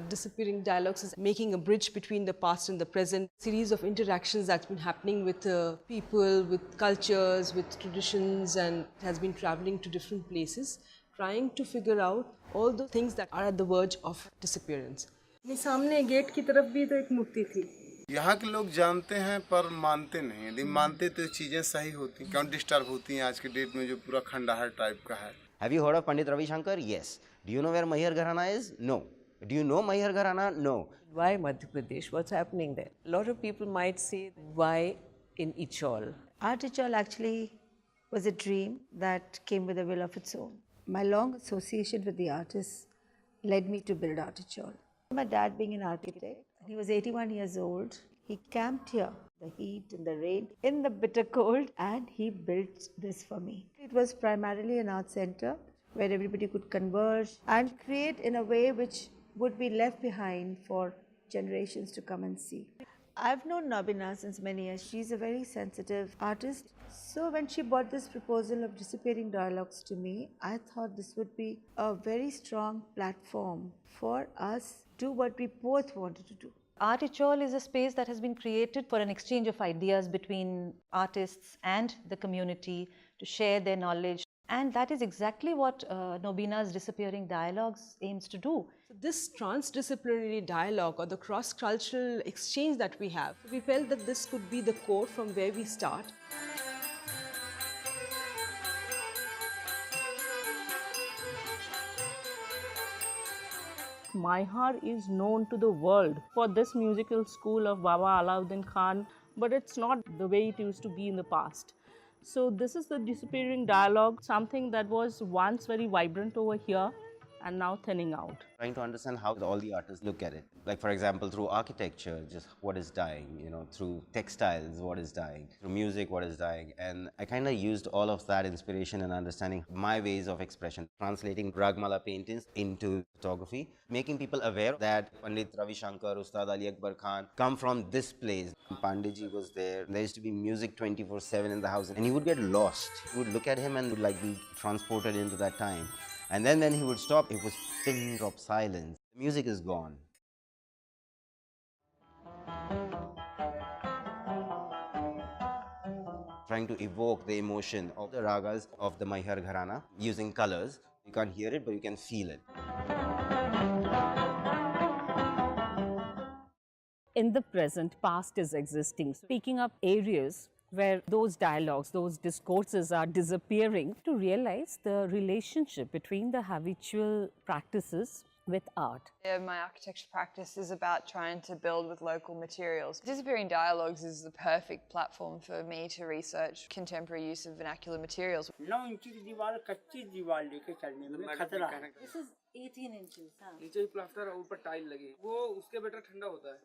Disappearing Dialogues is making a bridge between the past and the present. Series of interactions that's been happening with people, with cultures, with traditions, and it has been traveling to different places, trying to figure out all the things that are at the verge of disappearance. सामने gate की तरफ भी तो एक मूर्ति थी. यहाँ के लोग जानते हैं पर मानते नहीं. यदि मानते तो चीजें सही होती, क्यों डिस्टर्ब होती हैं आज के डेट में जो पूरा खंडहर टाइप का है. Have you heard of Pandit Ravi Shankar? Yes. Do you know where Mahir Gharana is? No. Do you know Mahir Gharana? No. Why Madhya Pradesh? What's happening there? A lot of people might say, why in Ichol? Art Ichol actually was a dream that came with a will of its own. My long association with the artists led me to build Art Ichol. My dad being an architect, he was 81 years old. He camped here, the heat and the rain, in the bitter cold, and he built this for me. It was primarily an art center where everybody could converge and create in a way which would be left behind for generations to come and see. I've known Nabina since many years. She's a very sensitive artist. So when she brought this proposal of Disappearing Dialogues to me, I thought this would be a very strong platform for us to do what we both wanted to do. Art Ichol is a space that has been created for an exchange of ideas between artists and the community to share their knowledge. And that is exactly what Nobina's Disappearing Dialogues aims to do. So this transdisciplinary dialogue or the cross-cultural exchange that we have, we felt that this could be the core from where we start. Maihar is known to the world for this musical school of Baba Alauddin Khan, but it's not the way it used to be in the past. So this is the Disappearing Dialogue, something that was once very vibrant over here and now thinning out. Trying to understand how all the artists look at it. Like for example, through architecture, just what is dying, through textiles, what is dying, through music, what is dying. And I kind of used all of that inspiration and understanding my ways of expression, translating Ragmala paintings into photography, making people aware that Pandit Ravi Shankar, Ustad Ali Akbar Khan come from this place. Panditji was there. There used to be music 24/7 in the house, and he would get lost. You would look at him and would like be transported into that time. And then when he would stop, it was pin drop silence. The music is gone. Trying to evoke the emotion of the ragas of the Mahir Gharana using colors. You can't hear it, but you can feel it. In the present, past is existing. So picking up areas where those dialogues, those discourses are disappearing, to realize the relationship between the habitual practices with art. My architecture practice is about trying to build with local materials. Disappearing Dialogues is the perfect platform for me to research contemporary use of vernacular materials. This is 18 inches.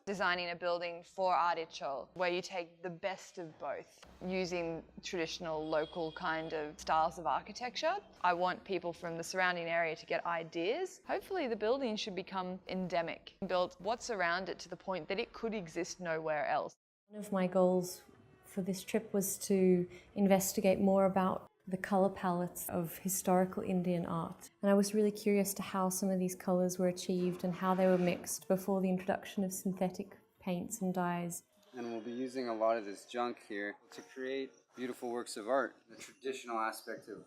Designing a building for Art Ichol, where you take the best of both, using traditional local kind of styles of architecture. I want people from the surrounding area to get ideas. Hopefully the building should become endemic, build what's around it to the point that it could exist nowhere else. One of my goals for this trip was to investigate more about the colour palettes of historical Indian art. And I was really curious to how some of these colours were achieved and how they were mixed before the introduction of synthetic paints and dyes. And we'll be using a lot of this junk here to create beautiful works of art. The traditional aspect of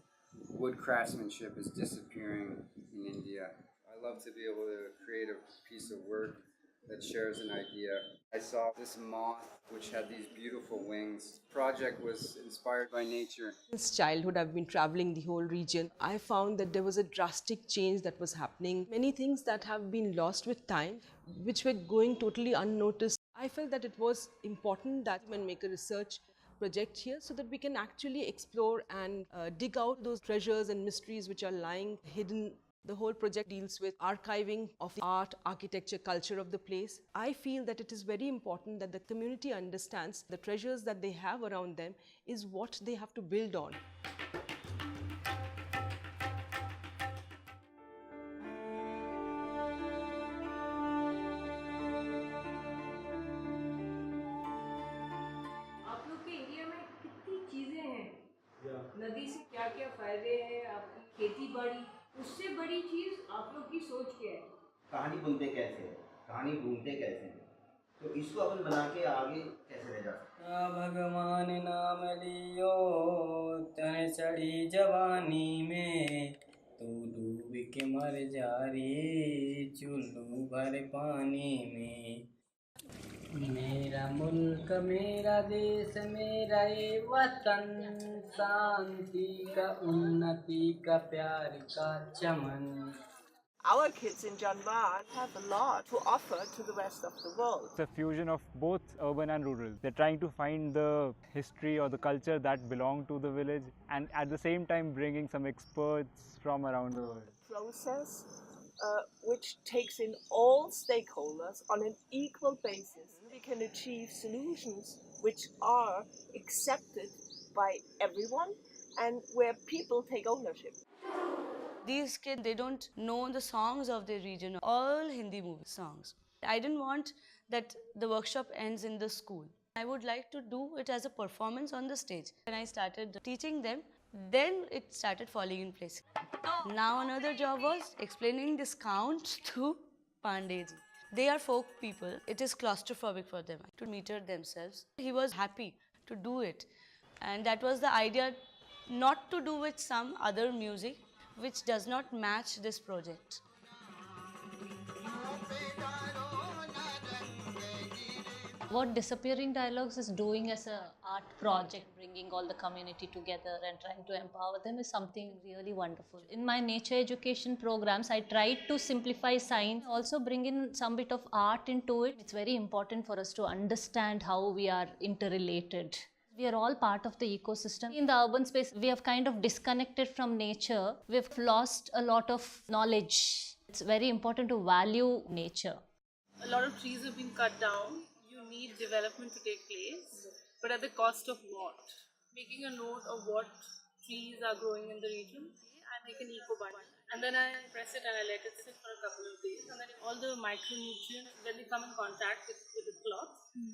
wood craftsmanship is disappearing in India. I love to be able to create a piece of work that shares an idea. I saw this moth which had these beautiful wings. The project was inspired by nature. Since childhood, I've been traveling the whole region. I found that there was a drastic change that was happening. Many things that have been lost with time, which were going totally unnoticed. I felt that it was important that we make a research project here so that we can actually explore and dig out those treasures and mysteries which are lying hidden. The whole project deals with archiving of the art, architecture, culture of the place. I feel that it is very important that the community understands the treasures that they have around them is what they have to build on. आप लोग के area में कितनी चीजें हैं, नदी से क्या-क्या फायदे हैं, आपकी खेती बाड़ी, उससे बड़ी चीज आप लोग की सोच क्या है? कहानी बुनते कैसे हैं, कहानी ढूंढते कैसे हैं, तो इसको अपन बना के आगे कैसे ले जा सकते हैं। भगवान नाम लियो तन चढ़ी जवानी में, तू डूब के मर जा रे चुल्लू भर पानी में। मेरा मुल्क मेरा देश मेरा ये वतन, शांति का उन्नति का प्यार का चमन। Our kids in Janvan have a lot to offer to the rest of the world. It's a fusion of both urban and rural. They're trying to find the history or the culture that belong to the village, and at the same time bringing some experts from around the world. Process which takes in all stakeholders on an equal basis. We can achieve solutions which are accepted by everyone and where people take ownership. These kids, they don't know the songs of their region, all Hindi movie songs. I didn't want that the workshop ends in the school. I would like to do it as a performance on the stage. When I started teaching them, then it started falling in place. Now another job was explaining this count to Pandeyji. They are folk people. It is claustrophobic for them to meter themselves. He was happy to do it. And that was the idea, not to do with some other music which does not match this project. What Disappearing Dialogues is doing as an art project, bringing all the community together and trying to empower them, is something really wonderful. In my nature education programs, I tried to simplify science, also bring in some bit of art into it. It's very important for us to understand how we are interrelated. We are all part of the ecosystem. In the urban space, we have kind of disconnected from nature. We've lost a lot of knowledge. It's very important to value nature. A lot of trees have been cut down. You need development to take place, but at the cost of what? Making a note of what trees are growing in the region. I make an eco bundle and then I press it and I let it sit for a couple of days, and then all the micronutrients, when they come in contact with the cloth,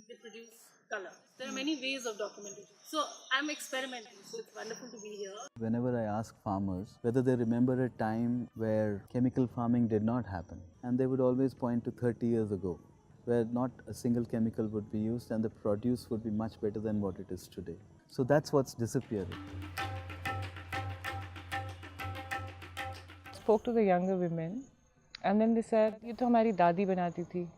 they produce color. There are many ways of documenting. So I'm experimenting, so it's wonderful to be here. Whenever I ask farmers whether they remember a time where chemical farming did not happen, and they would always point to 30 years ago, where not a single chemical would be used and the produce would be much better than what it is today. So that's what's disappearing. Spoke to the younger women and then they said, "Ye to hamari dadi banati thi."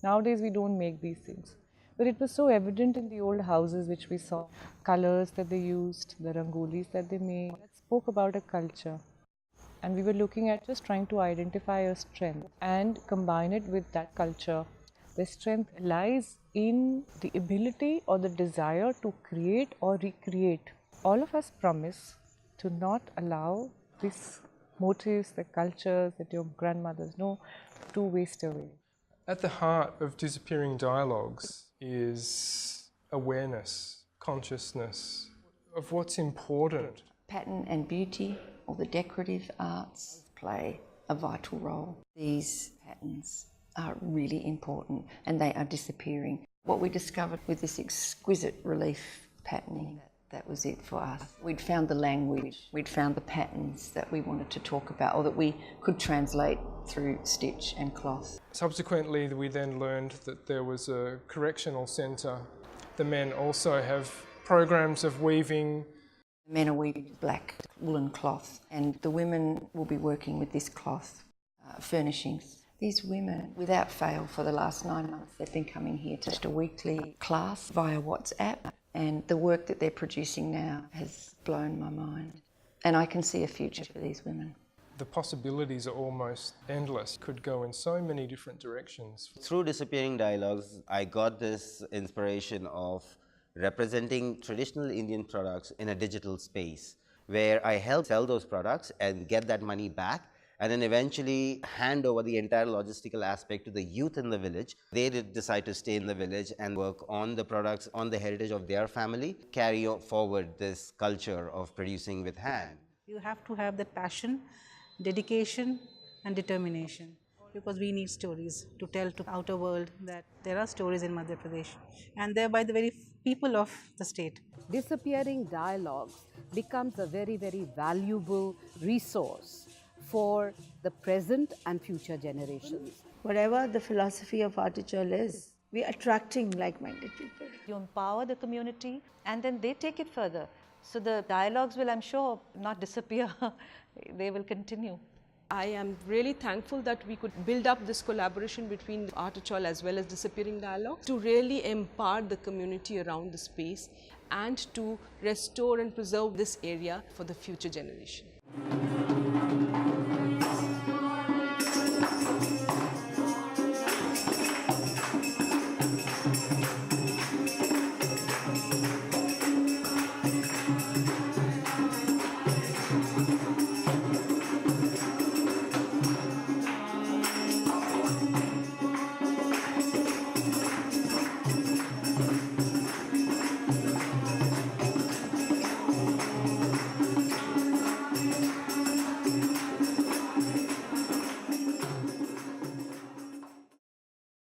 Nowadays we don't make these things. But it was so evident in the old houses which we saw, colors that they used, the rangolis that they made, that spoke about a culture. And we were looking at just trying to identify a strength and combine it with that culture. The strength lies in the ability or the desire to create or recreate. All of us promise to not allow these motifs, the cultures that your grandmothers know, to waste away. At the heart of Disappearing Dialogues is awareness, consciousness of what's important. Pattern and beauty, or the decorative arts, play a vital role. These patterns are really important and they are disappearing. What we discovered with this exquisite relief patterning, that was it for us. We'd found the language, we'd found the patterns that we wanted to talk about or that we could translate through stitch and cloth. Subsequently, we then learned that there was a correctional centre. The men also have programs of weaving. The men are weaving black woolen cloth and the women will be working with this cloth furnishings. These women, without fail, for the last 9 months, they've been coming here to just a weekly class via WhatsApp, and the work that they're producing now has blown my mind. And I can see a future for these women. The possibilities are almost endless, could go in so many different directions. Through Disappearing Dialogues, I got this inspiration of representing traditional Indian products in a digital space, where I help sell those products and get that money back, and then eventually hand over the entire logistical aspect to the youth in the village. They did decide to stay in the village and work on the products, on the heritage of their family, carry forward this culture of producing with hand. You have to have that passion, dedication and determination, because we need stories to tell to the outer world that there are stories in Madhya Pradesh, and thereby the very people of the state. Disappearing Dialogues becomes a very, very valuable resource for the present and future generations. Whatever the philosophy of Art Ichol is, we are attracting like-minded people. You empower the community and then they take it further. So the dialogues will, I'm sure, not disappear. They will continue. I am really thankful that we could build up this collaboration between Art Ichol as well as Disappearing Dialogues to really empower the community around the space and to restore and preserve this area for the future generation.